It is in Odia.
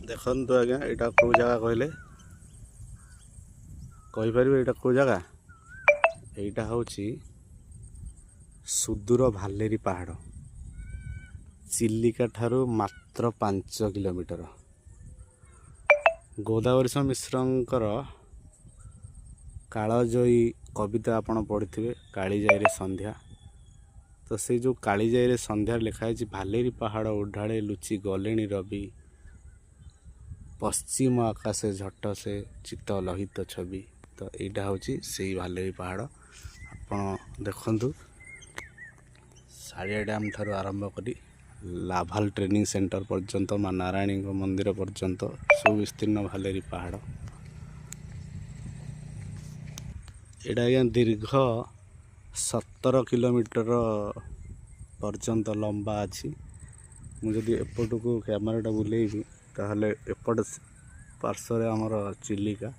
ଦେଖନ୍ତୁ ଆଜ୍ଞା, ଏଇଟା କେଉଁ ଜାଗା କହିଲେ? କହିପାରିବେ ଏଇଟା କେଉଁ ଜାଗା? ଏଇଟା ହେଉଛି ସୁଦୂର ଭାଲେରୀ ପାହାଡ଼, ଚିଲିକା ଠାରୁ ମାତ୍ର 5 କିଲୋମିଟର। ଗୋଦାବରୀଶ ମିଶ୍ରଙ୍କର କାଳଜୟୀ କବିତା ଆପଣ ପଢ଼ିଥିବେ, କାଳିଜାଇରେ ସନ୍ଧ୍ୟା। ତ ସେଇ ଯେଉଁ କାଳିଜାଇରେ ସନ୍ଧ୍ୟାରେ ଲେଖା ହେଇଛି, ଭାଲେରୀ ପାହାଡ଼ ଉଢାଳେ ଲୁଚି ଗଲେଣି ରବି, ପଶ୍ଚିମ ଆକାଶେ ଝଟ ସେ ଚିତ ଲୋହିତ ଛବି। ତ ଏଇଟା ହେଉଛି ସେଇ ଭାଲେରୀ ପାହାଡ଼। ଆପଣ ଦେଖନ୍ତୁ, ଶାଳିଆ ଡ୍ୟାମ୍ ଠାରୁ ଆରମ୍ଭ କରି ଲାଭାଲ ଟ୍ରେନିଂ ସେଣ୍ଟର ପର୍ଯ୍ୟନ୍ତ, ମା ନାରାୟଣୀଙ୍କ ମନ୍ଦିର ପର୍ଯ୍ୟନ୍ତ ସୁବିସ୍ତୀର୍ଣ୍ଣ ଭାଲେରୀ ପାହାଡ଼। ଏଇଟା ଆଜ୍ଞା ଦୀର୍ଘ 17 କିଲୋମିଟର ପର୍ଯ୍ୟନ୍ତ ଲମ୍ବା ଅଛି। ମୁଁ ଯଦି ଏପଟକୁ କ୍ୟାମେରାଟା ବୁଲେଇବି, ତାହେଲେ ଏପଟ ପାର୍ଶ୍ୱରେ ଆମର ଚିଲିକା।